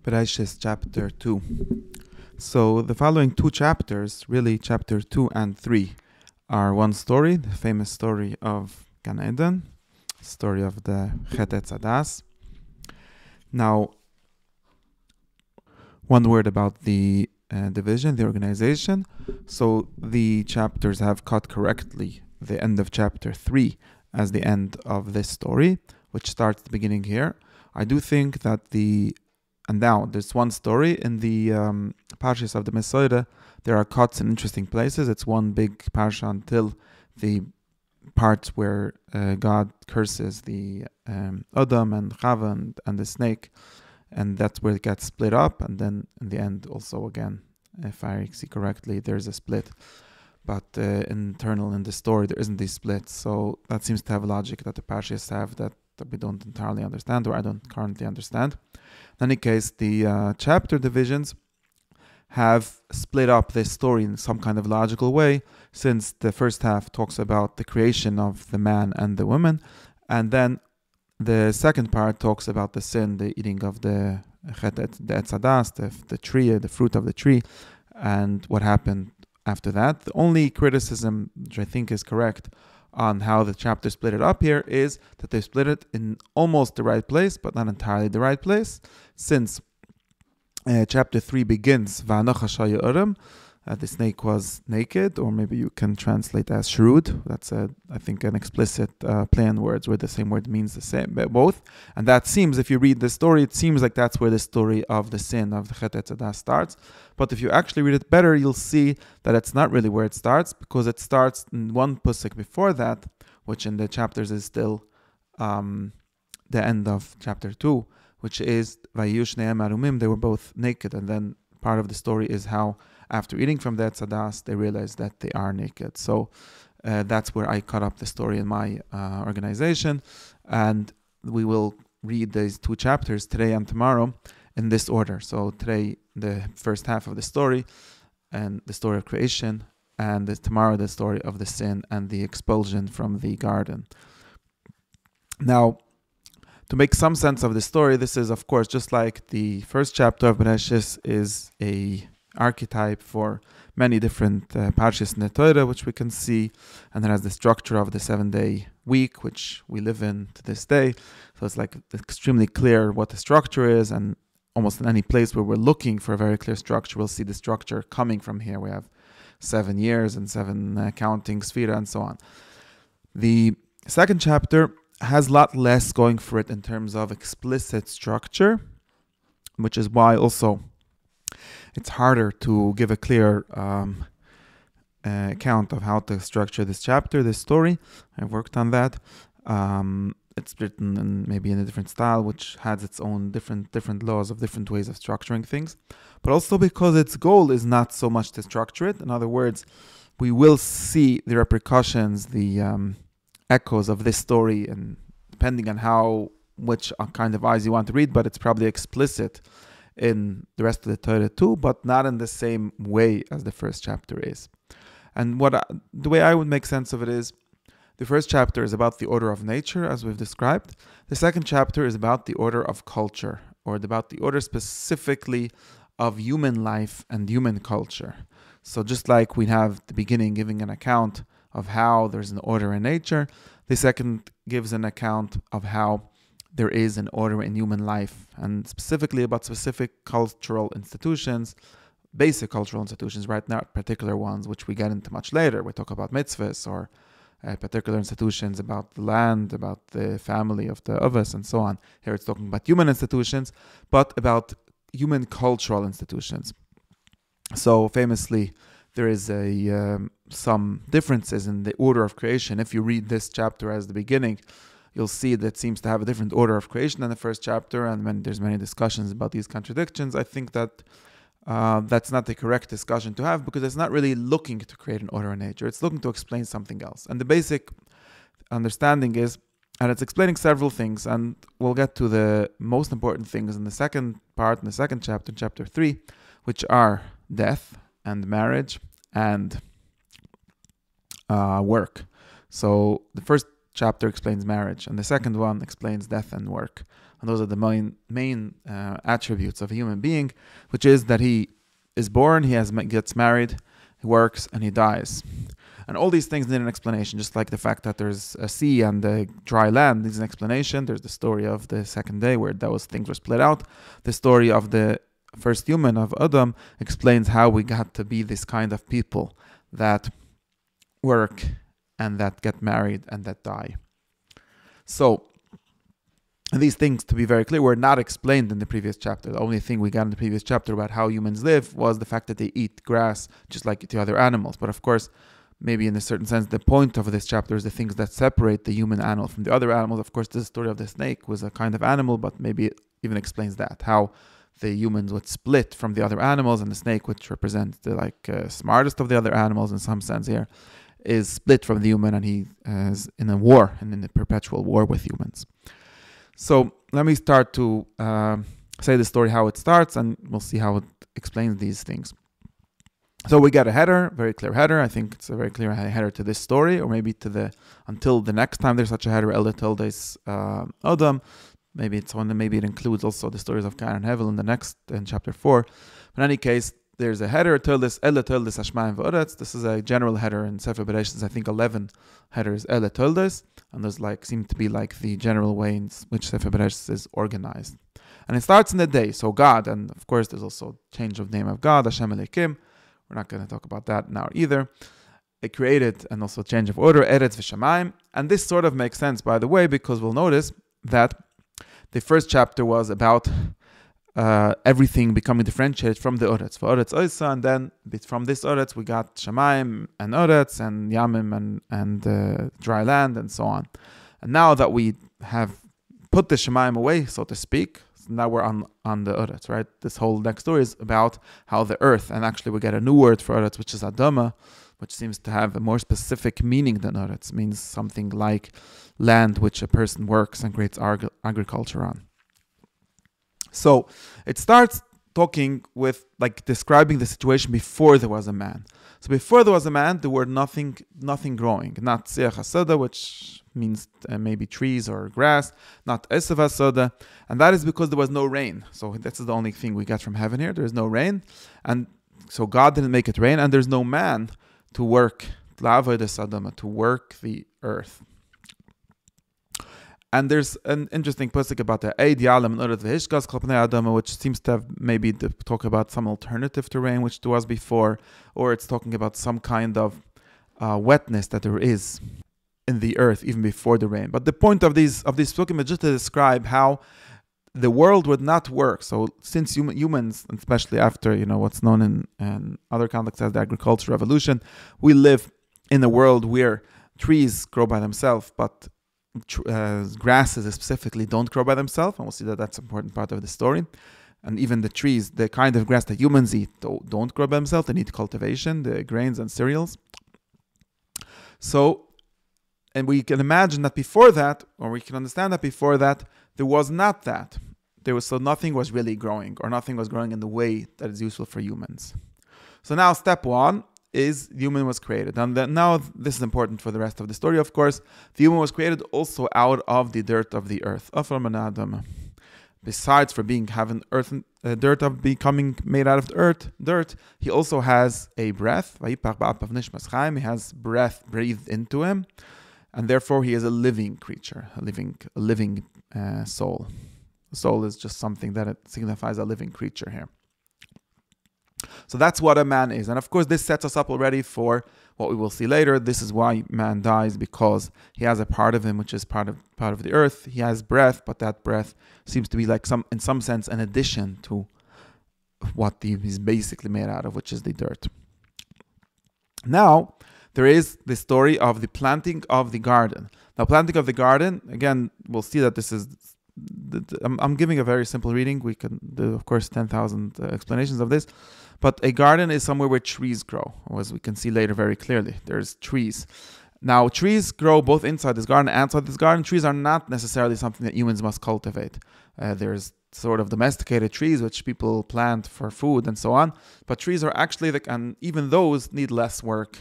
Breishis Chapter 2. So the following two chapters, really chapter 2 and 3, are one story, the famous story of Gan Eden, story of the Chet Etzadas. Now, one word about the division, the organization. So the chapters have cut correctly the end of chapter 3 as the end of this story, which starts at the beginning here. I do think that and now there's one story in the parshas of the Messiah. There are cuts in interesting places. It's one big parsha until the part where God curses the Adam and Chava and the snake, and that's where it gets split up. And then in the end, also again, if I see correctly, there's a split. But internal in the story, there isn't these splits. So that seems to have logic that the parshas have that we don't entirely understand, or I don't currently understand. In any case, the chapter divisions have split up this story in some kind of logical way, since the first half talks about the creation of the man and the woman, and then the second part talks about the sin, the eating of the etzadas, the tree, the fruit of the tree, and what happened after that. The only criticism, which I think is correct, on how the chapter split it up here is that they split it in almost the right place, but not entirely the right place, since chapter 3 begins, the snake was naked, or maybe you can translate as shrewd. That's, I think, an explicit play on words where the same word means the same, both. And that seems, if you read the story, it seems like that's where the story of the sin of the Chet Etzadah starts. But if you actually read it better, you'll see that it's not really where it starts, because it starts in one pasuk before that, which in the chapters is still the end of chapter 2, which is Vayu Shneim Arumim, they were both naked. And then part of the story is how after eating from the etzadas, they realize that they are naked. So that's where I cut up the story in my organization. And we will read these two chapters today and tomorrow in this order. So today, the first half of the story and the story of creation, and tomorrow the story of the sin and the expulsion from the garden. Now, to make some sense of the story, this is, of course, just like the first chapter of Breishis is a archetype for many different parshas in the Torah, which we can see, and it has the structure of the 7-day week, which we live in to this day. So it's like extremely clear what the structure is, and almost in any place where we're looking for a very clear structure, we'll see the structure coming from here. We have 7 years and 7 counting sphera and so on. The second chapter has a lot less going for it in terms of explicit structure, which is why also it's harder to give a clear account of how to structure this chapter, this story. I've worked on that. It's written maybe in a different style, which has its own different laws of different ways of structuring things. But also because its goal is not so much to structure it. In other words, we will see the repercussions, the echoes of this story, and depending on which kind of eyes you want to read, but it's probably explicit in the rest of the Torah too, but not in the same way as the first chapter is. And the way I would make sense of it is, the first chapter is about the order of nature, as we've described. The second chapter is about the order of culture, or about the order specifically of human life and human culture. So just like we have the beginning giving an account of how there's an order in nature, the second gives an account of how there is an order in human life, and specifically about specific cultural institutions, basic cultural institutions, right? Not particular ones, which we get into much later. We talk about mitzvahs, or particular institutions about the land, about the family of the Avos, and so on. Here it's talking about human institutions, but about human cultural institutions. So famously, there is some differences in the order of creation. If you read this chapter as the beginning, you'll see that it seems to have a different order of creation than the first chapter, and when there's many discussions about these contradictions, I think that that's not the correct discussion to have, because it's not really looking to create an order in nature. It's looking to explain something else. And the basic understanding is, and it's explaining several things, and we'll get to the most important things in the second part, in the second chapter, chapter 3, which are death and marriage and work. So the first chapter explains marriage, and the second one explains death and work. and those are the main attributes of a human being, which is that he is born, gets married, he works, and he dies. And all these things need an explanation, just like the fact that there's a sea and a dry land needs an explanation. There's the story of the second day where those things were split out. The story of the first human, of Adam, explains how we got to be this kind of people that work and that get married and that die. So, these things, to be very clear, were not explained in the previous chapter. The only thing we got in the previous chapter about how humans live was the fact that they eat grass just like the other animals. But of course, maybe in a certain sense, the point of this chapter is the things that separate the human animal from the other animals. Of course, the story of the snake was a kind of animal, but maybe it even explains that, how the humans would split from the other animals, and the snake, which represents the smartest of the other animals in some sense here, is split from the human, and he is in a war, and in a perpetual war with humans. So let me start to say the story, how it starts, and we'll see how it explains these things. So we got a header, very clear header. I think it's a very clear header to this story, or maybe until the next time there's such a header, Ella told us Adam. Maybe it includes also the stories of Cain and Hevel in chapter 4. But in any case, there's a header, Ella told us Hashmayim v'Oretz. This is a general header in Sefer Breishis. I think 11 headers, Ella told us. And there's seem to be the general way in which Sefer Breishis is organized. And it starts in the day. So God, and of course there's also change of name of God, Hashem Elokim. We're not going to talk about that now either. It created, and also change of order, Eretz v'Shamayim. And this sort of makes sense, by the way, because we'll notice that the first chapter was about everything becoming differentiated from the Oretz. For Oretz Oisa, and then from this Oretz we got Shamayim and Oretz and Yamim and dry land and so on. And now that we have put the Shamayim away, so to speak, now we're on the Oretz, right? This whole next story is about how the earth, and actually we get a new word for Oretz, which is Adama, which seems to have a more specific meaning than Oretz. It means something like land which a person works and creates agriculture on. So it starts talking with describing the situation before there was a man. So before there was a man, there were nothing growing. Not Siach HaSoda, which means maybe trees or grass, not Esav HaSoda, and that is because there was no rain. So that's the only thing we get from heaven here. There is no rain, and so God didn't make it rain, and there's no man to work, to work the earth. And there's an interesting pasuk about the Eid Yalam and Urat V'Hishkas Kalpanei Adama, which seems to have maybe to talk about some alternative to rain, which there was before, or it's talking about some kind of wetness that there is in the earth even before the rain. But the point of these pasukim is just to describe how the world would not work. So since humans, especially after what's known in other contexts as the agricultural revolution, we live in a world where trees grow by themselves, but grasses specifically don't grow by themselves, and we'll see that that's an important part of the story. And even the trees, the kind of grass that humans eat, don't grow by themselves. They need cultivation, the grains and cereals. So, and we can imagine that before that, or we can understand that before that, there was not that. So nothing was really growing, or nothing was growing in the way that is useful for humans. So now step one is the human was created. And now this is important for the rest of the story, of course. The human was created also out of the dirt of the earth. Besides for having dirt of becoming made out of dirt, he also has a breath. He has breath breathed into him, and therefore he is a living creature, a living soul. The soul is just something that it signifies a living creature here. So that's what a man is. And of course, this sets us up already for what we will see later. This is why man dies, because he has a part of him which is part of the earth. He has breath, but that breath seems to be in some sense an addition to what he's basically made out of, which is the dirt. Now, there is the story of the planting of the garden. Now, planting of the garden, again, we'll see that this is I'm giving a very simple reading. We can do, of course, 10,000 explanations of this. But a garden is somewhere where trees grow, as we can see later very clearly. There's trees. Now, trees grow both inside this garden and outside this garden. Trees are not necessarily something that humans must cultivate. There's sort of domesticated trees, which people plant for food and so on. But trees are actually, and even those need less work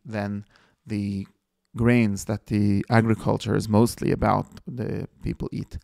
than the grains that the agriculture is mostly about, the people eat.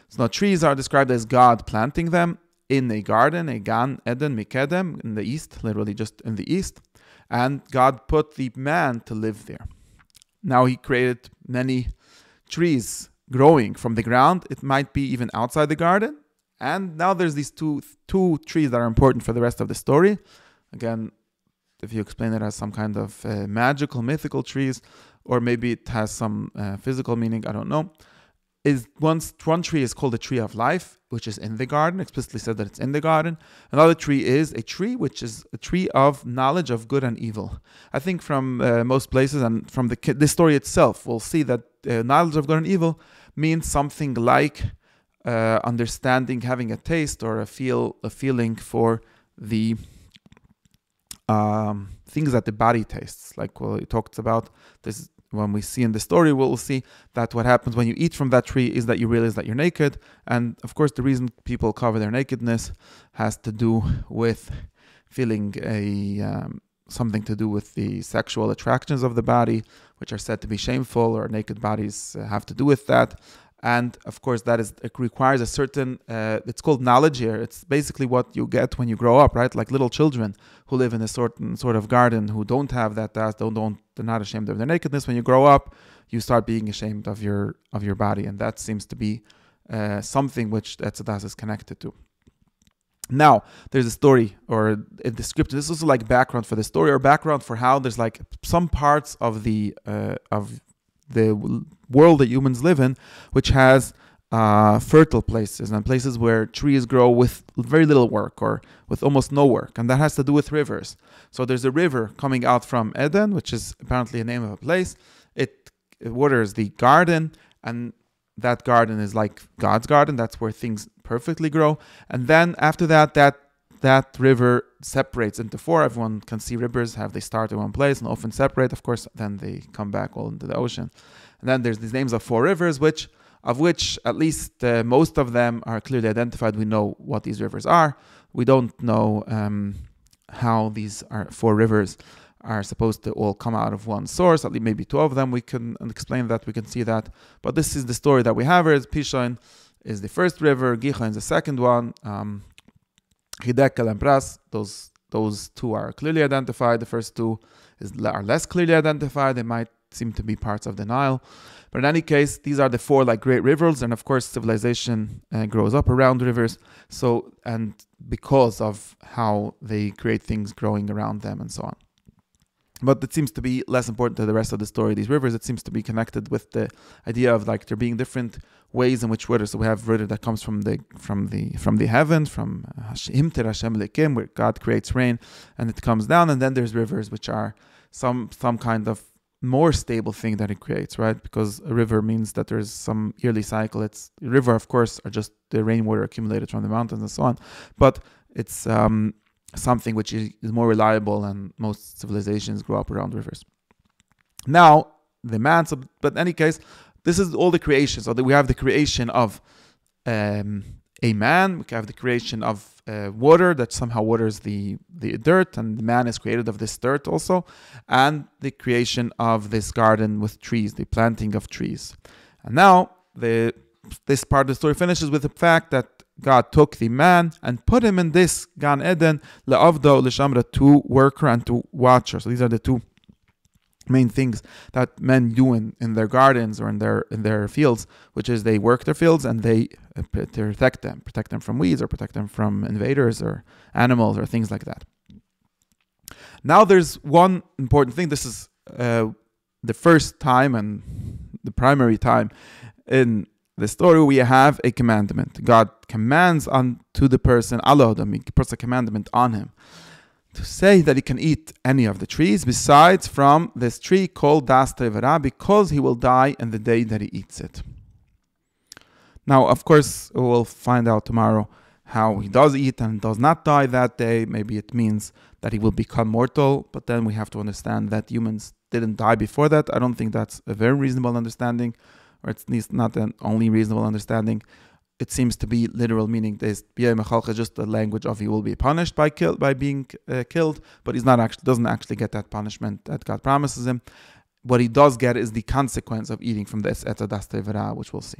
So now trees are described as God planting them in a garden, a Gan Eden Mikedem, in the east, literally just in the east. And God put the man to live there. Now he created many trees growing from the ground. It might be even outside the garden. And now there's these two trees that are important for the rest of the story. Again, if you explain it as some kind of magical, mythical trees, or maybe it has some physical meaning, I don't know. One tree is called the tree of life, which is in the garden, explicitly said that it's in the garden. Another tree is a tree which is a tree of knowledge of good and evil. I think from most places and from the story itself, we'll see that knowledge of good and evil means something like understanding, having a taste or a feeling for the things that the body tastes. Like he talks about this. When we see in the story, we'll see that what happens when you eat from that tree is that you realize that you're naked. And of course, the reason people cover their nakedness has to do with feeling something to do with the sexual attractions of the body, which are said to be shameful, or naked bodies have to do with that. And of course, it requires a certain, it's called knowledge here. It's basically what you get when you grow up, right? Like little children who live in a certain sort of garden, who don't have that task, they're not ashamed of their nakedness. When you grow up, you start being ashamed of your body. And that seems to be something which Etzadas is connected to. Now, there's a story or a description. This is also like background for the story, or background for how there's like some parts of the world that humans live in, which has fertile places and places where trees grow with very little work or with almost no work. And that has to do with rivers. So there's a river coming out from Eden, which is apparently a name of a place. It waters the garden, and that garden is like God's garden. That's where things perfectly grow. And then after that river separates into four. Everyone can see rivers, they start in one place and often separate. Of course, then they come back all into the ocean. And then there's these names of four rivers, of which at least most of them are clearly identified. We know what these rivers are. We don't know how these four rivers are supposed to all come out of one source. At least maybe two of them. We can explain that. We can see that. But this is the story that we have here. Pishon is the first river. Gichon is the second one. Hidekel and Pras, those two are clearly identified. The first two are less clearly identified. They might seem to be parts of the Nile. But in any case, these are the four like great rivers. And of course, civilization grows up around rivers. So, and because of how they create things growing around them and so on. But it seems to be less important to the rest of the story. These rivers, it seems to be connected with the idea of like there being different ways in which water. So we have water that comes from the heavens, from Himter Hashem Lekim, where God creates rain, and it comes down. And then there's rivers, which are some kind of more stable thing that it creates, right? Because a river means that there's some yearly cycle. It's a river, of course, are just the rainwater accumulated from the mountains and so on. But it's something which is more reliable, and most civilizations grow up around rivers. Now, but in any case, this is all the creation. So that we have the creation of a man, we have the creation of water that somehow waters the dirt, and the man is created of this dirt also, and the creation of this garden with trees, the planting of trees. And now, this part of the story finishes with the fact that God took the man and put him in this Gan Eden, le'avdo, l'shamra, to worker and to watcher. So these are the two main things that men do in their gardens or in their fields, which is they work their fields and they protect them from weeds, or protect them from invaders or animals or things like that. Now there's one important thing. This is the first time and the primary time in the story we have a commandment. God commands unto the person, He puts a commandment on him to say that he can eat any of the trees besides from this tree called Das Tevera, because he will die in the day that he eats it. Now, of course, we'll find out tomorrow how he does eat and does not die that day. Maybe it means that he will become mortal, but then we have to understand that humans didn't die before that. I don't think that's a very reasonable understanding, or it's not an only reasonable understanding. It seems to be literal, meaning there's just the language of he will be punished by being killed, but doesn't actually get that punishment that God promises him. What he does get is the consequence of eating from this Etzadas Tevera, which we'll see.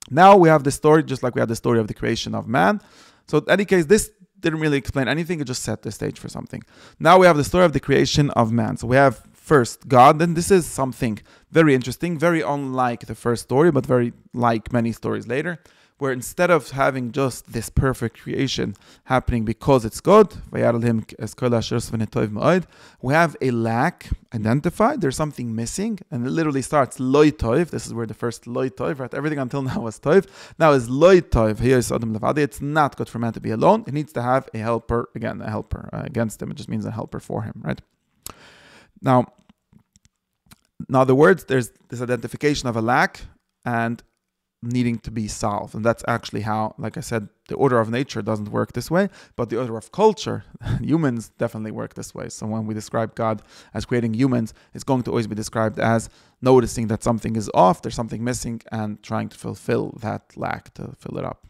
Now we have the story, just like we had the story of the creation of man. So in any case, this didn't really explain anything, it just set the stage for something. Now we have the story of the creation of man. So we have first God, and this is something very interesting, very unlike the first story, but very like many stories later, where instead of having just this perfect creation happening because it's good, we have a lack identified, there's something missing, and it literally starts loy toiv. This is where the first loy toiv, right? Everything until now was toiv. Now is loy toiv. Here is adam levadi. It's not good for man to be alone. It needs to have a helper, again, a helper against him. It just means a helper for him, right? Now, in other words, there's this identification of a lack and needing to be solved. And that's actually how, like I said, the order of nature doesn't work this way, but the order of culture, humans definitely work this way. So when we describe God as creating humans, it's going to always be described as noticing that something is off, there's something missing, and trying to fulfill that lack, to fill it up.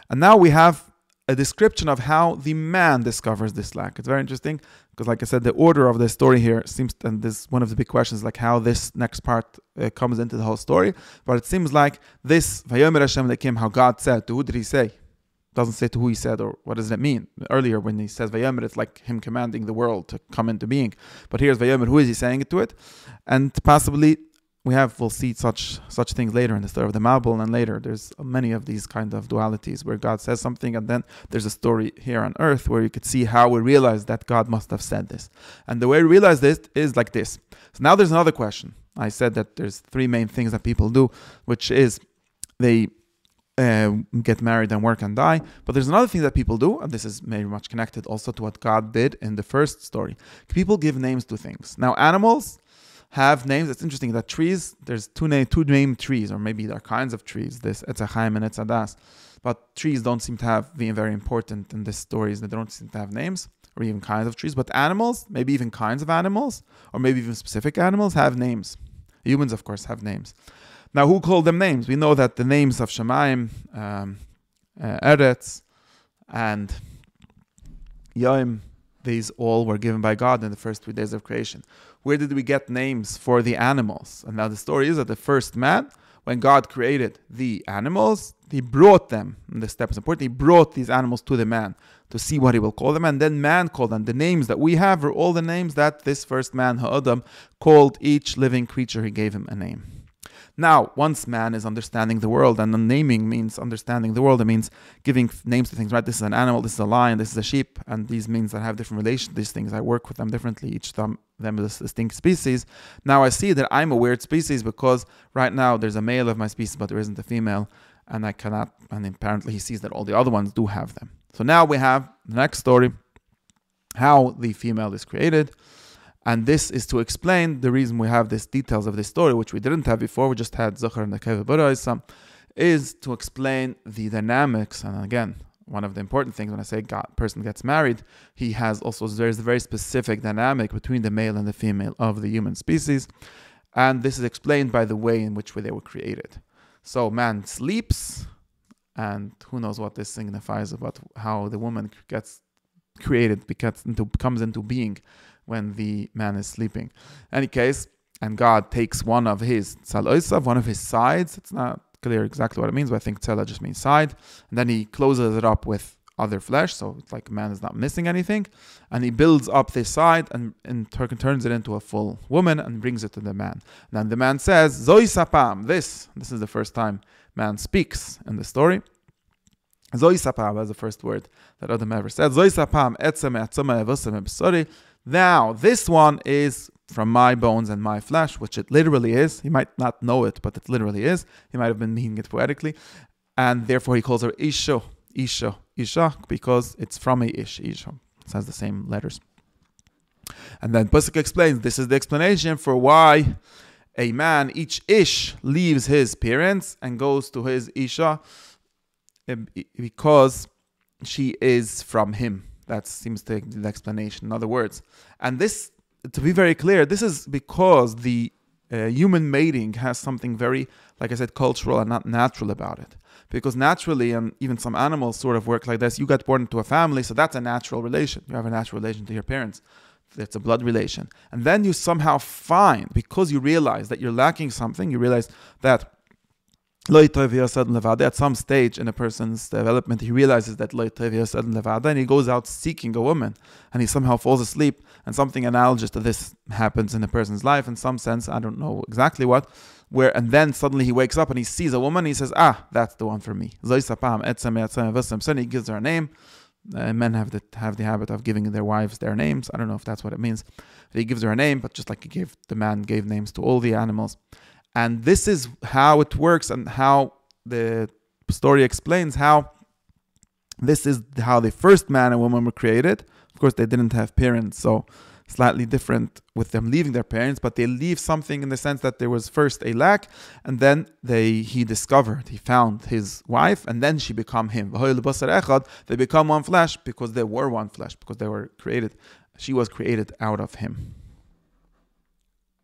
And now we have a description of how the man discovers this lack. It's very interesting because, like I said, the order of the story here seems, and this one of the big questions, like how this next part comes into the whole story. But it seems like this Vayomer Hashem Lekim, how God said, to who did He say? Doesn't say to who He said, or what does it mean? Earlier when He says Vayomer, it's like Him commanding the world to come into being. But here's Vayomer, who is He saying it to it? And possibly we'll see such things later in the story of the Mabul, and later there's many of these kind of dualities where God says something, and then there's a story here on earth where you could see how we realize that God must have said this. And the way we realize this is like this. So now there's another question. I said that there's three main things that people do, which is they get married and work and die. But there's another thing that people do, and this is very much connected also to what God did in the first story. People give names to things. Now animals have names. It's interesting that trees, there's two named trees, or maybe there are kinds of trees, this Etzachaim and Etzadas. But trees don't seem to have being very important in these stories. They don't seem to have names, or even kinds of trees. But animals, maybe even kinds of animals, or maybe even specific animals, have names. Humans, of course, have names. Now, who called them names? We know that the names of Shemaim, Eretz, and Yoim, these all were given by God in the first 3 days of creation. Where did we get names for the animals? And now the story is that the first man, when God created the animals, He brought them, and this step is important, He brought these animals to the man to see what He will call them, and then man called them. The names that we have are all the names that this first man, Ha'adam, called each living creature. He gave him a name. Now, once man is understanding the world, and the naming means understanding the world, it means giving names to things, right? This is an animal, this is a lion, this is a sheep, and these means that have different relations. These things, I work with them differently. Each of them is a distinct species. Now I see that I'm a weird species because right now there's a male of my species, but there isn't a female, and I cannot, and apparently he sees that all the other ones do have them. So now we have the next story, how the female is created. And this is to explain the reason we have these details of this story, which we didn't have before. We just had Zachar and Nekeva Baraisa, is to explain the dynamics. And again, one of the important things when I say person gets married, he has also, there's a very specific dynamic between the male and the female of the human species. And this is explained by the way in which they were created. So man sleeps, and who knows what this signifies about how the woman gets created, comes into being when the man is sleeping. In any case, and God takes one of his tzal, one of his sides. It's not clear exactly what it means, but I think tzala just means side. And then he closes it up with other flesh, so it's like man is not missing anything. And he builds up this side and turns it into a full woman and brings it to the man. And then the man says, Zoi sapam, this is the first time man speaks in the story. Zoi sapam is the first word that Adam ever said. Zoi sapam etzem etzema evosem ebsori. Now, this one is from my bones and my flesh, which it literally is. He might not know it, but it literally is. He might have been meaning it poetically. And therefore he calls her Isha, because it's from a Ish. Isha. It has the same letters. And then Pasuk explains, this is the explanation for why a man, each Ish, leaves his parents and goes to his Isha, because she is from him. That seems to be the explanation, in other words. And this, to be very clear, this is because the human mating has something very, like I said, cultural and not natural about it. Because naturally, and even some animals sort of work like this, you got born into a family, so that's a natural relation. You have a natural relation to your parents. It's a blood relation. And then you somehow find, because you realize that you're lacking something, you realize that At some stage in a person's development, he realizes that and he goes out seeking a woman, and he somehow falls asleep, and something analogous to this happens in a person's life in some sense, I don't know exactly what, and then suddenly he wakes up and he sees a woman, and he says, that's the one for me. He gives her a name. Men have the habit of giving their wives their names. I don't know if that's what it means. He gives her a name, but just like the man gave names to all the animals. And this is how it works, and how the story explains how this is how the first man and woman were created. Of course, they didn't have parents, so slightly different with them leaving their parents, but they leave something in the sense that there was first a lack, and then he found his wife, and then she become him. They become one flesh because they were one flesh, because they were created. She was created out of him.